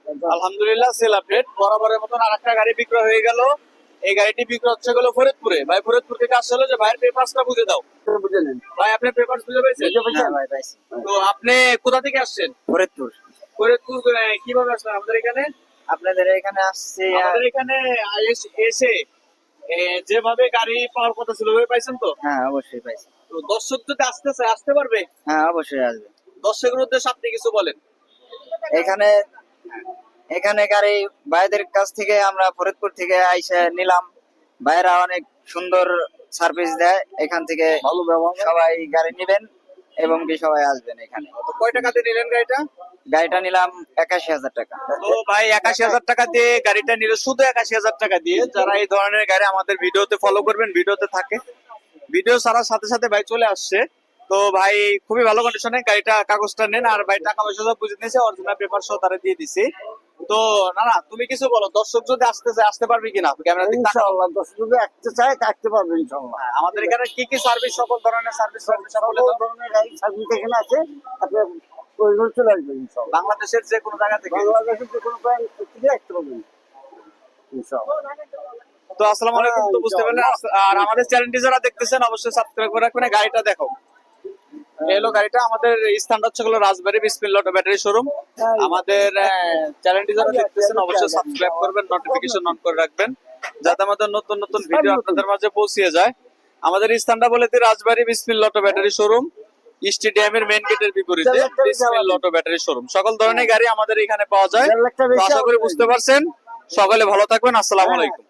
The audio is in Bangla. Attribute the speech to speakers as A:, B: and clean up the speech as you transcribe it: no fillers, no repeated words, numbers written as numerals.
A: আলহামদুলিল্লাহ সেল আপডেট বরাবরের মতন আরেকটা গাড়ি বিক্রয় হয়ে গেল। এই গাড়িটি বিক্রয় হচ্ছে গেল ফরিদপুরে। ভাই ফরিদপুর থেকে আসলে যে ভাইয়ের পেপারসটা বুঝে দাও।
B: বুঝে নেন।
A: ভাই আপনি পেপারস বুঝে পেয়েছেন?
B: হ্যাঁ ভাই পাইছি।
A: তো আপনি কোথা থেকে আসছেন?
B: ফরিদপুর।
A: ফরিদপুর কিভাবে আসলেন আমাদের এখানে?
B: আপনাদের এখানে আসছে
A: আমাদের এখানে এসে যেভাবে গাড়ি পাওয়ার কথা ছিল ওইভাবে পাইছেন তো?
B: হ্যাঁ অবশ্যই পাইছি।
A: তো দর্শক যদি আসতে চায় আসতে পারবে?
B: হ্যাঁ অবশ্যই আসবে।
A: দর্শকের উদ্দেশ্যে আপনি কিছু বলেন।
B: এখানে এখানে গাড়ি ভাইদের কাছ থেকে আমরা ফরিদপুর থেকে আইসা নিলাম। ভাইরা অনেক সুন্দর সার্ভিস দেয়। এখান থেকে ভালো ব্যবহার, সবাই গাড়ি নিবেন এবং কি সবাই আসবেন এখানে।
A: তো কয় টাকা দিয়ে নিলেন গাড়িটা?
B: গাড়িটা নিলাম ৮১,০০০ টাকা।
A: তো ভাই ৮১,০০০ টাকা দিয়ে গাড়িটা নিলে, শুধু ৮১,০০০ টাকা দিয়ে। যারা এই ধরনের গাড়ি আমাদের ভিডিওতে ফলো করবেন, ভিডিওতে থাকে, ভিডিও ছাড়ার সাথে সাথে ভাই চলে আসছে। তো ভাই খুবই ভালো কন্ডিশনে গাড়িটা, কাগজটা নেন। আর ভাই টাকা পয়সা সব বুঝে নিয়েছে, অরিজিনাল পেপার সহ তারা দিয়ে দিছে। তো না না, তুমি কিছু বলো, দর্শক যদি আসতে চায় আসতে পারবে কিনা? ক্যামেরা দিকে তাকাও।
B: ইনশাআল্লাহ দর্শক যদি আসতে চায় আসতে পারবে ইনশাআল্লাহ।
A: আমাদের এখানে কি কি সার্ভিস, সকল ধরনের সার্ভিস সকল
B: সকল ধরনের গাড়ি সার্ভিস এখানে আছে। আপনি প্রয়োজন চলে আসবেন ইনশাআল্লাহ।
A: বাংলাদেশের যে কোনো জায়গা থেকে।
B: বাংলাদেশের যে কোনো প্রায় থেকে আসতে পারবেন ইনশাআল্লাহ।
A: তো আসসালামু আলাইকুম। তো বুঝতে পারলেন। আর আমাদের চ্যানেলটি যারা দেখতেছেন অবশ্যই সাবস্ক্রাইব করে রাখবেন। গাড়িটা দেখো, এলো গাড়িটা। আমাদের স্থানটা হচ্ছে হলো রাজবাড়ী বিসমিল্লাহ অটো ব্যাটারি শোরুম। আমাদের চ্যানেলটি যারা দেখতেছেন অবশ্যই সাবস্ক্রাইব করবেন, নোটিফিকেশন অন করে রাখবেন, যাতে আমাদের নতুন নতুন ভিডিও আপনাদের মাঝে পৌঁছে যায়। আমাদের স্থানটা বলে দিই, রাজবাড়ী বিসমিল্লাহ অটো ব্যাটারি শোরুম, স্টেডিয়ামের মেইন গেটের বিপরীতে বিসমিল্লাহ অটো ব্যাটারি শোরুম। সকল ধরনের গাড়ি আমাদের এখানে পাওয়া যায়। তো আশা করি বুঝতে পারছেন। সকলে ভালো থাকবেন। আসসালামু আলাইকুম।